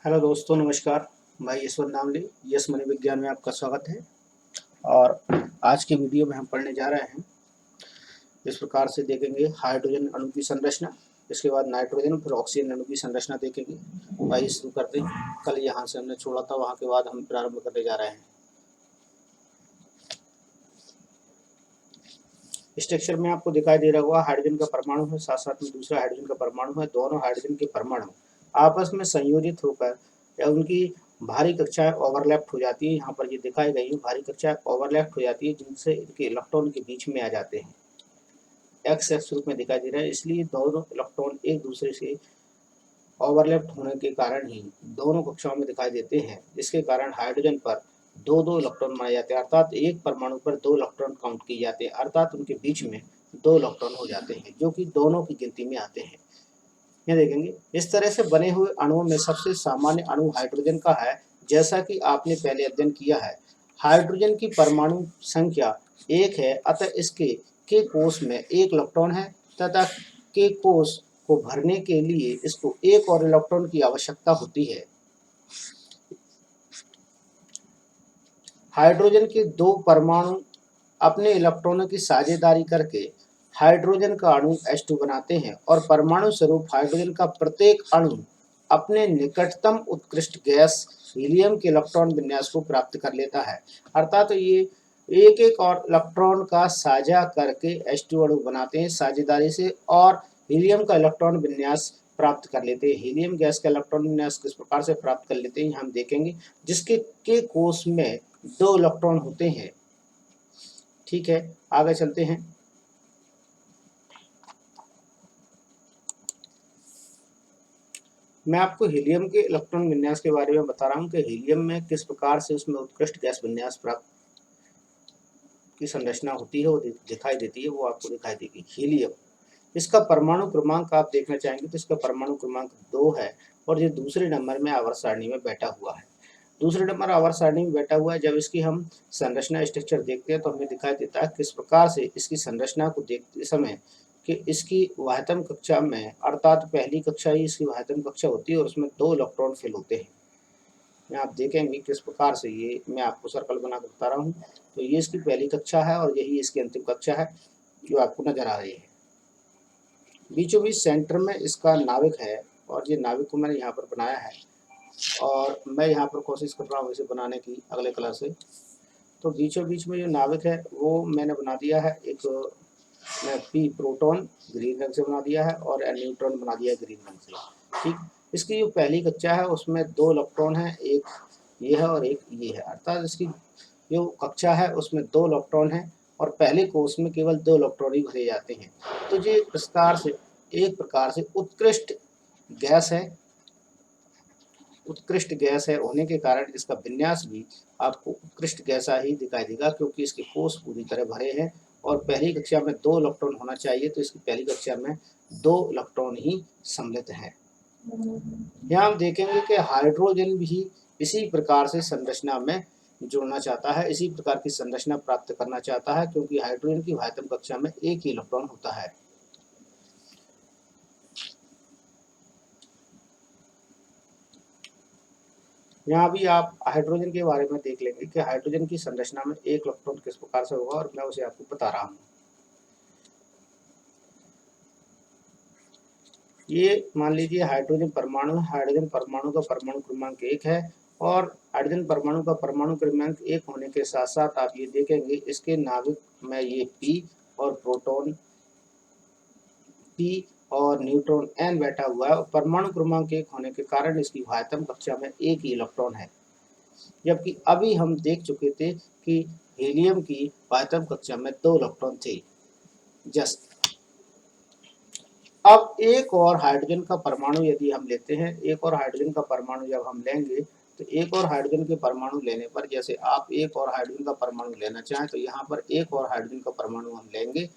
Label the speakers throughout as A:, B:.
A: Hello दोस्तों, नमस्कार। मैं ईश्वर नामले यस मनी विज्ञान में आपका स्वागत है। और आज की वीडियो में हम पढ़ने जा रहे हैं। इस प्रकार से देखेंगे हाइड्रोजन अणु की संरचना, इसके बाद नाइट्रोजन, फिर ऑक्सीजन अणु की संरचना देखेंगे। आइए शुरू करते हैं। कल यहाँ से हमने छोड़ा था, वहाँ के बाद हम प्रारंभ करने जा रहे हैं। स्ट्रक्चर में आपको दिखाई दे रहा होगा, हाइड्रोजन का परमाणु है, साथ साथ में दूसरा हाइड्रोजन का परमाणु है। दोनों हाइड्रोजन के परमाणु आपस में संयोजित होकर या उनकी भारी कक्षाएं ओवरलैप हो जाती है। यहाँ पर ये दिखाई गई है, भारी कक्षाएं ओवरलैप हो जाती है, जिनसे इनके इलेक्ट्रॉन के बीच में आ जाते हैं। एक्स एक्स रूप में दिखाई दे रहा है, इसलिए दोनों इलेक्ट्रॉन एक दूसरे से ओवरलैप होने के कारण ही दोनों कक्षाओं में दिखाई देते हैं। इसके कारण हाइड्रोजन पर दो दो इलेक्ट्रॉन माने जाते हैं, अर्थात एक परमाणु पर दो इलेक्ट्रॉन काउंट किए जाते हैं, अर्थात उनके बीच में दो इलेक्ट्रॉन हो जाते हैं, जो कि दोनों की गिनती में आते हैं। ये देखेंगे, इस तरह से बने हुए अणुओं में सबसे सामान्य अणु हाइड्रोजन का है। जैसा कि आपने पहले अध्ययन किया है, हाइड्रोजन की परमाणु संख्या एक है, अतः इसके के कोष में एक इलेक्ट्रॉन है तथा के कोष को भरने के लिए इसको एक और इलेक्ट्रॉन की आवश्यकता होती है। हाइड्रोजन के दो परमाणु अपने इलेक्ट्रॉनों की साझेदारी करके हाइड्रोजन का अणु H2 बनाते हैं और परमाणु स्वरूप हाइड्रोजन का प्रत्येक अणु अपने निकटतम उत्कृष्ट गैस हीलियम के इलेक्ट्रॉन विन्यास को प्राप्त कर लेता है। अर्थात तो ये एक एक और इलेक्ट्रॉन का साझा करके H2 अणु बनाते हैं साझेदारी से, और हीलियम का इलेक्ट्रॉन विन्यास प्राप्त कर लेते हैं। हीलियम गैस का इलेक्ट्रॉन विन्यास किस प्रकार से प्राप्त कर लेते हैं हम देखेंगे, जिसके के कोष में दो इलेक्ट्रॉन होते हैं। ठीक है, आगे चलते हैं। मैं आपको हीलियम के इलेक्ट्रॉन विन्यास के बारे में बता रहा हूं कि हीलियम में किस प्रकार से उसमें उत्कृष्ट गैस विन्यास प्राप्त की संरचना होती है, वो दिखाई देती है, वो आपको दिखाई देगी। हीलियम, इसका परमाणु क्रमांक आप देखना चाहेंगे तो इसका परमाणु क्रमांक 2 है, और ये दूसरे नंबर में आवर्त सारणी में बैठा हुआ है। दूसरे नंबर आवर्त सारणी में बैठा हुआ है। जब इसकी हम संरचना स्ट्रक्चर देखते हैं तो हमें दिखाई देता है किस प्रकार से इसकी संरचना को देखते समय कि इसकी वाह्यतम कक्षा में, अर्थात पहली कक्षा ही इसकी वाह्यतम कक्षा होती है और उसमें दो इलेक्ट्रॉन फिल होते हैं। यहाँ आप देखेंगे किस प्रकार से, ये मैं आपको सर्कल बना कर बता रहा हूँ। तो ये इसकी पहली कक्षा है और यही इसकी अंतिम कक्षा है जो आपको नजर आ रही है। बीचों बीच सेंटर में इसका नाविक है, और ये नाविक को मैंने यहाँ पर बनाया है, और मैं यहाँ पर कोशिश कर रहा हूँ इसे बनाने की अगले कलर से। तो बीचों बीच में जो नाविक है वो मैंने बना दिया है, एक मैं पी प्रोटॉन ग्रीन रंग से बना दिया है और एन न्यूट्रॉन बना दिया है ग्रीन रंग से। ठीक, इसकी जो पहली कक्षा है उसमें दो इलेक्ट्रॉन है, एक ये है और एक ये है, अर्थात इसकी जो कक्षा है उसमें दो इलेक्ट्रॉन है और पहले कोष में केवल दो इलेक्ट्रॉन ही भरे जाते हैं। तो ये एक प्रकार से उत्कृष्ट गैस है। उत्कृष्ट गैस है होने के कारण इसका विन्यास भी आपको उत्कृष्ट गैसा ही दिखाई देगा, क्योंकि इसके कोष पूरी तरह भरे हैं और पहली कक्षा में दो इलेक्ट्रॉन होना चाहिए, तो इसकी पहली कक्षा में दो इलेक्ट्रॉन ही सम्मिलित हैं। यहाँ हम देखेंगे कि हाइड्रोजन भी इसी प्रकार से संरचना में जुड़ना चाहता है, इसी प्रकार की संरचना प्राप्त करना चाहता है, क्योंकि हाइड्रोजन की वाह्यतम कक्षा में एक ही इलेक्ट्रॉन होता है। यहाँ भी आप हाइड्रोजन के बारे में देख लेंगे कि हाइड्रोजन की संरचना में एक इलेक्ट्रॉन किस प्रकार से होगा, और मैं उसे आपको बता रहा हूँ। ये मान लीजिए हाइड्रोजन परमाणु है। हाइड्रोजन परमाणु का परमाणु क्रमांक 1 है, और हाइड्रोजन परमाणु का परमाणु क्रमांक 1 होने के साथ साथ आप ये देखेंगे इसके नाभिक में ये P और प्रोटॉन P और न्यूट्रॉन N बैठा हुआ है, और परमाणु क्रमांक 1 होने के कारण इसकी वाह्यतम कक्षा में एक ही इलेक्ट्रॉन है, जबकि अभी हम देख चुके थे कि हीलियम की वाह्यतम कक्षा में दो इलेक्ट्रॉन थे। जस्ट अब एक और हाइड्रोजन का परमाणु यदि हम लेते हैं, एक और हाइड्रोजन का परमाणु जब हम लेंगे, तो एक और हाइड्रोजन के परमाणु लेने पर, जैसे आप एक और हाइड्रोजन का परमाणु लेना चाहें तो यहाँ पर एक और हाइड्रोजन का परमाणु हम लेंगे,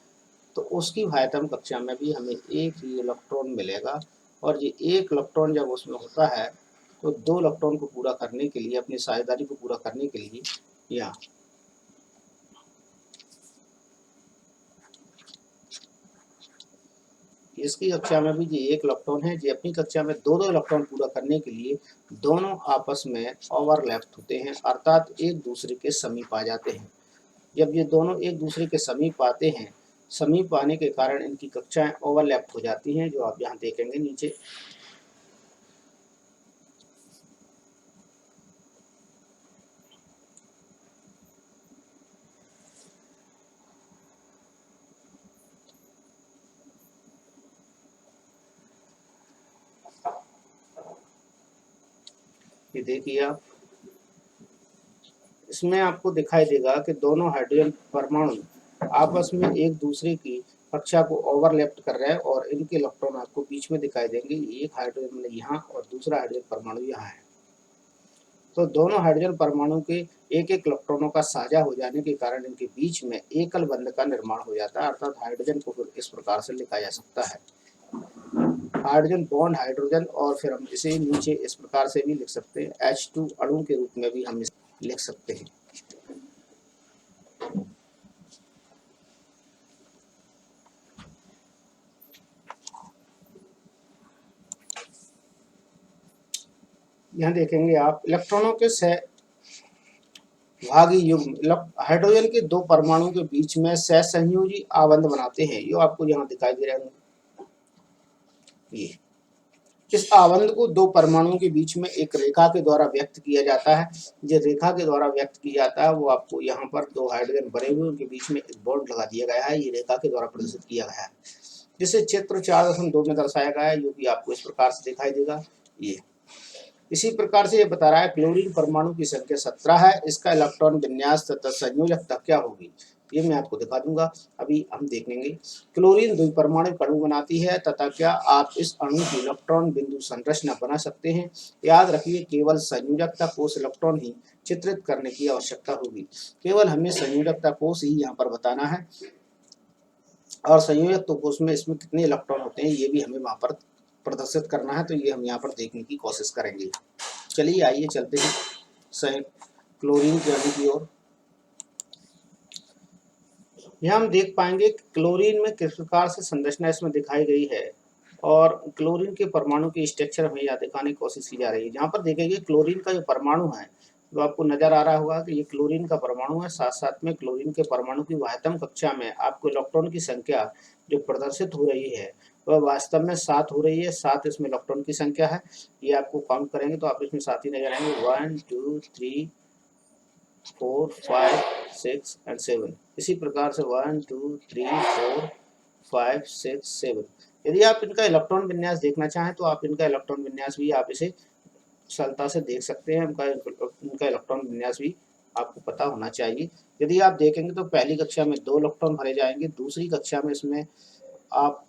A: तो उसकी वाह्यतम कक्षा में भी हमें एक ही इलेक्ट्रॉन मिलेगा, और ये एक इलेक्ट्रॉन जब उसमें होता है तो दो इलेक्ट्रॉन को पूरा करने के लिए, अपनी साझेदारी को पूरा करने के लिए यहाँ इसकी कक्षा में भी ये एक इलेक्ट्रॉन है, ये अपनी कक्षा में दो दो इलेक्ट्रॉन पूरा करने के लिए दोनों आपस में ओवरलैप होते हैं, अर्थात एक दूसरे के समीप आ जाते हैं। जब ये दोनों एक दूसरे के समीप आते हैं, समीप आने के कारण इनकी कक्षाएं ओवरलैप हो जाती हैं, जो आप यहाँ देखेंगे नीचे। ये देखिए आप, इसमें आपको दिखाई देगा कि दोनों हाइड्रोजन परमाणु आपस में एक दूसरे की कक्षा को ओवरलैप कर रहे हैं और इनके इलेक्ट्रॉन आपको बीच में दिखाई देंगे। एक हाइड्रोजन यहाँ और दूसरा हाइड्रोजन परमाणु यहाँ है। तो दोनों हाइड्रोजन परमाणु के एक एक इलेक्ट्रॉनों का साझा हो जाने के कारण इनके बीच में एकल बंध का निर्माण हो जाता है, अर्थात हाइड्रोजन को फिर इस प्रकार से लिखा जा सकता है, हाइड्रोजन बॉन्ड हाइड्रोजन। और फिर हम इसे नीचे इस प्रकार से भी लिख सकते हैं, H2 अणु के रूप में भी हम इसे लिख सकते हैं। यहाँ देखेंगे आप, इलेक्ट्रॉनों के सहभागी युग्म हाइड्रोजन के दो परमाणु के बीच में सहसंयोजी आबंध बनाते हैं। ये आपको यहाँ दिखाई दे रहा है। ये इस आबंध को दो परमाणुओं के बीच में एक रेखा के द्वारा व्यक्त किया जाता है। जो रेखा के द्वारा व्यक्त किया जाता है वो आपको यहाँ पर दो हाइड्रोजन बने हुए उनके बीच में एक बॉन्ड लगा दिया गया है, ये रेखा के द्वारा प्रदर्शित किया गया है, जिसे चित्र 4.2 में दर्शाया गया है, जो कि आपको इस प्रकार से दिखाई देगा। ये इसी प्रकार से ये बता रहा है क्लोरीन परमाणु की संख्या 17 है, इसका इलेक्ट्रॉन विन्यास तथा संयोजकता क्या होगी, ये मैं आपको दिखा दूंगा। अभी हम देखेंगे क्लोरीन द्विपरमाणु अणु बनाती है तथा क्या आप इस अणु की इलेक्ट्रॉन बिंदु संरचना बना सकते हैं। याद रखिए, केवल संयोजकता कोष इलेक्ट्रॉन ही चित्रित करने की आवश्यकता होगी, केवल हमें संयोजकता कोष ही यहाँ पर बताना है, और संयोजक कोष में इसमें कितने इलेक्ट्रॉन होते हैं ये भी हमें वहां पर प्रदर्शित करना है, तो ये हम यहाँ पर देखने की कोशिश करेंगे। चलिए आइए चलते हैं क्लोरीन के अणु की ओर। यहाँ हम देख पाएंगे कि क्लोरीन में किस प्रकार से संरचना इसमें दिखाई गई है, और क्लोरीन के परमाणु की स्ट्रक्चर हमें यहाँ दिखाने की कोशिश की जा रही है। जहाँ पर देखेंगे क्लोरीन का जो परमाणु है, तो आपको नजर आ रहा होगा कि ये क्लोरीन का परमाणु है, साथ साथ में क्लोरीन के परमाणु की वाह्यतम कक्षा में आपको इलेक्ट्रॉन की संख्या जो प्रदर्शित हो रही है वह वास्तव में 7 हो रही है। 7 इसमें इलेक्ट्रॉन की संख्या है, ये आपको काउंट करेंगे तो आप इसमें 7 ही नजर आएंगे, 1 2 3 4 5 6 एंड 7। इसी प्रकार से 1 2 3 4 5 6 7। यदि आप इनका इलेक्ट्रॉन विन्यास देखना चाहें तो आप इनका इलेक्ट्रॉन विन्यास भी आप इसे सरलता से देख सकते हैं। इनका इलेक्ट्रॉन विन्यास भी आपको पता होना चाहिए। यदि आप देखेंगे तो पहली कक्षा में 2 इलेक्ट्रॉन भरे जाएंगे, दूसरी कक्षा में इसमें आप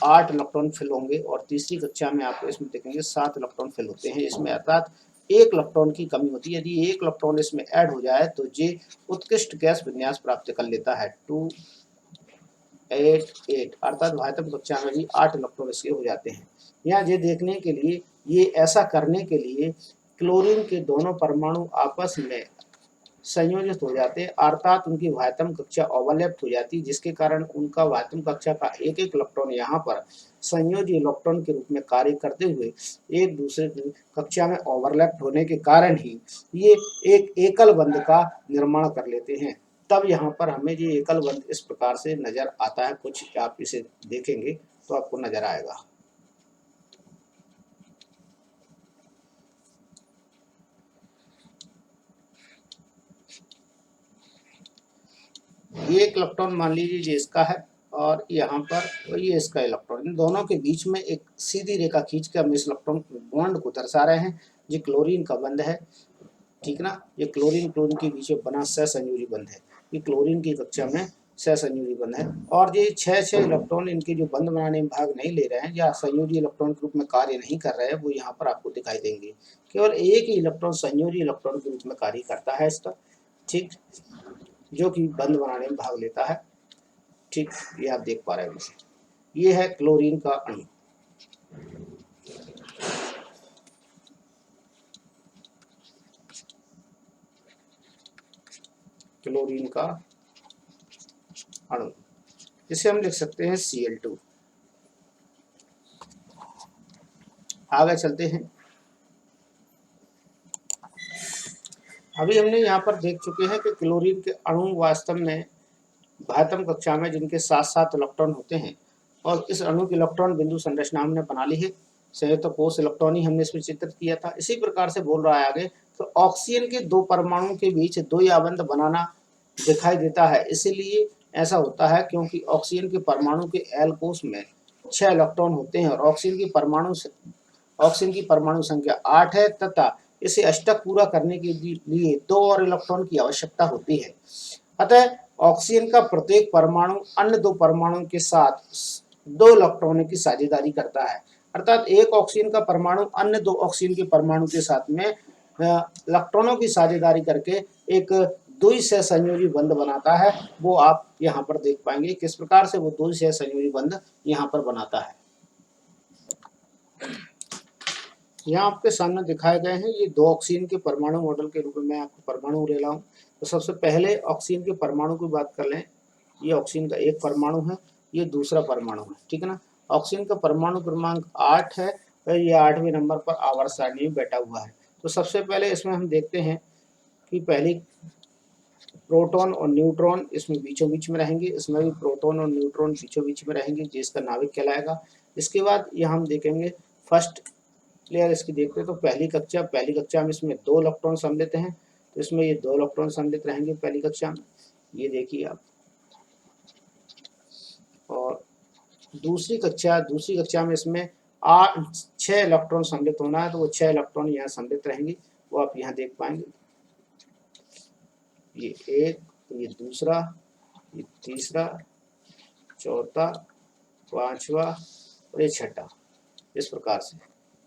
A: 8 इलेक्ट्रॉन फिल होंगे, और तीसरी कक्षा में आपको इसमें देखेंगे 7 इलेक्ट्रॉन फिल होते हैं इसमें, अर्थात 1 इलेक्ट्रॉन की कमी होती है। यदि 1 इलेक्ट्रॉन इसमें ऐड हो जाए तो ये उत्कृष्ट गैस विन्यास प्राप्त कर लेता है, 2 8 8, अर्थात वाह्यतम कक्षा में भी 8 इलेक्ट्रॉन इसके हो जाते हैं। यहाँ ये देखने के लिए, ये ऐसा करने के लिए क्लोरीन के दोनों परमाणु आपस में संयोजित हो जाते हैं, अर्थात उनकी वाह्यतम कक्षा ओवरलैप हो जाती है, जिसके कारण उनका वाह्यतम कक्षा का एक एक इलेक्ट्रॉन यहाँ पर संयोजी इलेक्ट्रॉन के रूप में कार्य करते हुए एक दूसरे की कक्षा में ओवरलैप होने के कारण ही ये एक एकल बंध का निर्माण कर लेते हैं। तब यहाँ पर हमें ये एकल बंध इस प्रकार से नजर आता है, कुछ आप इसे देखेंगे तो आपको नजर आएगा। ये एक इलेक्ट्रॉन मान लीजिए ये इसका है, और यहाँ पर ये इसका इलेक्ट्रॉन, इन दोनों के बीच में एक सीधी रेखा खींच के हम इस इलेक्ट्रॉन बॉन्ड को दर्शा रहे हैं। ये क्लोरीन का बंध है, ठीक ना, ये क्लोरीन क्लोरीन के बीच में बना सहसंयोजी बंध है, ये क्लोरीन की कक्षा में सहसंयोजी बंध है। और ये 6 इलेक्ट्रॉन इनके जो बंध बनाने में भाग नहीं ले रहे हैं या संयोजी इलेक्ट्रॉन के रूप में कार्य नहीं कर रहे हैं, वो यहाँ पर आपको दिखाई देंगे। केवल एक ही इलेक्ट्रॉन संयोजी इलेक्ट्रॉन के रूप में कार्य करता है इसका, ठीक, जो कि बंध बनाने में भाग लेता है, ठीक, ये आप देख पा रहे हैं। ये है क्लोरीन का अणु। क्लोरीन का अणु, इसे हम लिख सकते हैं Cl2। आगे चलते हैं। अभी हमने यहाँ पर देख चुके हैं कि क्लोरीन के अणु वास्तव में बाह्यतम कक्षा में जिनके 7-7 इलेक्ट्रॉन होते हैं, और इस अणु की इलेक्ट्रॉन बिंदु संरचना हमने बना ली है। संयुक्त कोष इलेक्ट्रॉन ही हमने इसमें चित्रित किया था। इसी प्रकार से बोल रहा है आगे, तो ऑक्सीजन के 2 परमाणुओं के बीच द्वि आबंध बनाना दिखाई देता है। इसीलिए ऐसा होता है क्योंकि ऑक्सीजन के परमाणु के एल कोष में 6 इलेक्ट्रॉन होते हैं और ऑक्सीजन की परमाणु संख्या 8 है, तथा इसे अष्टक पूरा करने के लिए 2 और इलेक्ट्रॉन की आवश्यकता होती है। अतः ऑक्सीजन का प्रत्येक परमाणु अन्य 2 परमाणुओं के साथ 2 इलेक्ट्रॉनों की साझेदारी करता है। अर्थात एक ऑक्सीजन का परमाणु अन्य 2 ऑक्सीजन के परमाणु के साथ में इलेक्ट्रॉनों की साझेदारी करके एक द्विसह संयोजी बंध बनाता है। वो आप यहाँ पर देख पाएंगे किस प्रकार से वो द्विसह संयोजी बंध यहाँ पर बनाता है। यहाँ आपके सामने दिखाए गए हैं ये 2 ऑक्सीजन के परमाणु मॉडल के रूप में मैं आपको परमाणु ले रहा हूँ। तो सबसे पहले ऑक्सीजन के परमाणु की बात कर लें। ये ऑक्सीजन का एक परमाणु है, ये दूसरा परमाणु है, ठीक है ना। ऑक्सीजन का परमाणु क्रमांक 8 है और ये 8वें नंबर पर आवर्त सारणी में बैठा हुआ है। तो सबसे पहले इसमें हम देखते हैं कि पहली प्रोटॉन और न्यूट्रॉन इसमें बीचों बीच में रहेंगे, इसमें भी प्रोटॉन और न्यूट्रॉन बीचों बीच में रहेंगे, जिसका नाभिक कहलाएगा। इसके बाद यहाँ हम देखेंगे फर्स्ट लेयर इसकी देखते हैं। तो पहली कक्षा में इसमें 2 इलेक्ट्रॉन सम्मिलित हैं, तो इसमें ये 2 इलेक्ट्रॉन सम्मिलित रहेंगे पहली कक्षा में, ये देखिए आप। और दूसरी कक्षा में इसमें 6 इलेक्ट्रॉन सम्मिलित होना है, तो वो 6 इलेक्ट्रॉन यहाँ सम्मिलित रहेंगे, वो आप यहाँ देख पाएंगे। ये एक, ये दूसरा, ये तीसरा, चौथा, पांचवा और ये छठा। इस प्रकार से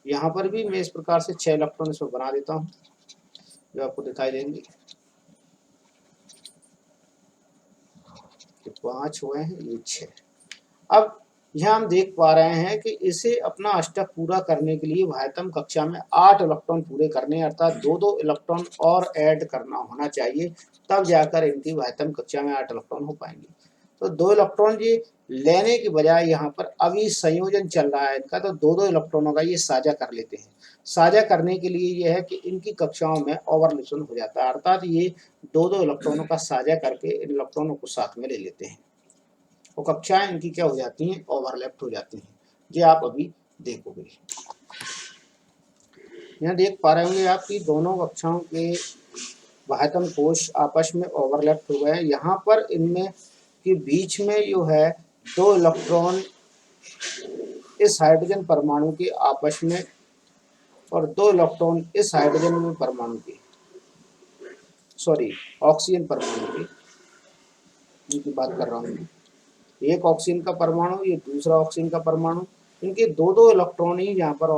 A: यहाँ पर भी मैं इस प्रकार से 6 इलेक्ट्रॉन इसमें बना देता हूँ, जो आपको दिखाई देंगे। 5 हुए हैं, ये 6। अब यहाँ हम देख पा रहे हैं कि इसे अपना अष्टक पूरा करने के लिए बाह्यतम कक्षा में 8 इलेक्ट्रॉन पूरे करने, अर्थात 2-2 इलेक्ट्रॉन और ऐड करना होना चाहिए, तब जाकर इनकी बाह्यतम कक्षा में 8 इलेक्ट्रॉन हो पाएंगे। तो 2 इलेक्ट्रॉन ये लेने की बजाय यहाँ पर अभी संयोजन चल रहा है इनका, तो 2-2 इलेक्ट्रॉनों का ये साझा कर लेते हैं। साझा करने के लिए यह है कि इनकी कक्षाओं में ओवरलैप्शन हो जाता है, अर्थात ये 2-2 इलेक्ट्रॉनों का साझा करके इन इलेक्ट्रॉनों को साथ में ले लेते हैं। वो कक्षाएं इनकी क्या हो जाती हैं, ओवरलैप्ड हो जाती हैं। ये आप अभी देखोगे। यहाँ देख पा रहे होंगे आप कि दोनों कक्षाओं के बाह्यतम कोश आपस में ओवरलैप्ड हो गए हैं। यहाँ पर इनमें के बीच में जो है 2 इलेक्ट्रॉन इस हाइड्रोजन परमाणु के आपस में और 2 इलेक्ट्रॉन इस हाइड्रोजन परमाणु के, सॉरी ऑक्सीजन परमाणु के, इनकी बात कर रहा हूँ। एक ऑक्सीजन का परमाणु, ये दूसरा ऑक्सीजन का परमाणु, इनके 2-2 इलेक्ट्रॉन ही यहाँ पर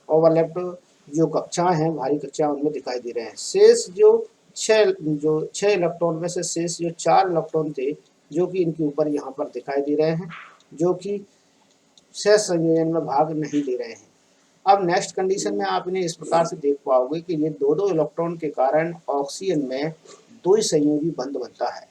A: ओवरलैप्ड जो कक्षाएं हैं, भारी कक्षाएं, उनमें दिखाई दे रहे हैं। शेष जो 6 इलेक्ट्रॉन में से शेष जो 4 इलेक्ट्रॉन थे, जो कि इनके ऊपर यहाँ पर दिखाई दे रहे हैं, जो कि सह संयोजन में भाग नहीं ले रहे हैं। अब नेक्स्ट कंडीशन में आप इन्हें इस प्रकार से देख पाओगे कि ये 2-2 इलेक्ट्रॉन के कारण ऑक्सीजन में द्विसंयोजी बंध बनता है।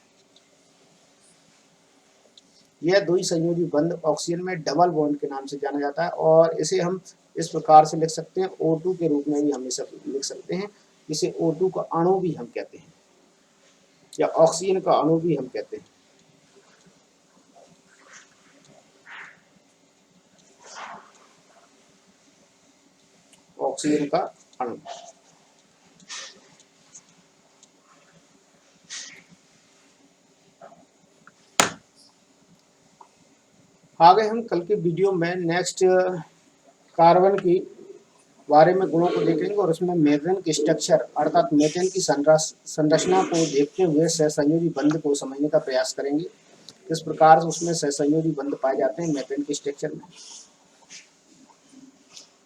A: यह द्विसंयोजी बंध ऑक्सीजन में डबल बॉन्ड के नाम से जाना जाता है, और इसे हम इस प्रकार से लिख सकते हैं, O2 के रूप में भी हम इसे लिख सकते हैं। इसे O2 का अणु भी हम कहते हैं, या ऑक्सीजन का अणु भी हम कहते हैं। ऑक्सीजन का अणु। आगे हम कल के वीडियो में नेक्स्ट कार्बन की बारे में गुणों को देखेंगे, और उसमें मेथेन की स्ट्रक्चर अर्थात मेथेन की संरचना को देखते हुए सहसंयोजी बंध को समझने का प्रयास करेंगे। किस प्रकार से उसमें सहसंयोजी बंध पाए जाते हैं मेथेन की स्ट्रक्चर में।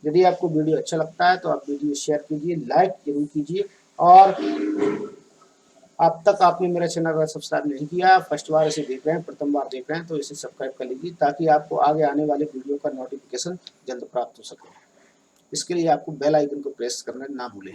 A: यदि आपको वीडियो अच्छा लगता है तो आप वीडियो शेयर कीजिए, लाइक जरूर कीजिए, और अब तक आपने मेरा चैनल अगर सब्सक्राइब नहीं किया, फर्स्ट बार इसे देख रहे हैं, प्रथम बार देख रहे हैं, तो इसे सब्सक्राइब कर लीजिए, ताकि आपको आगे आने वाले वीडियो का नोटिफिकेशन जल्द प्राप्त हो सके। इसके लिए आपको बेल आइकन को प्रेस करना ना भूलें।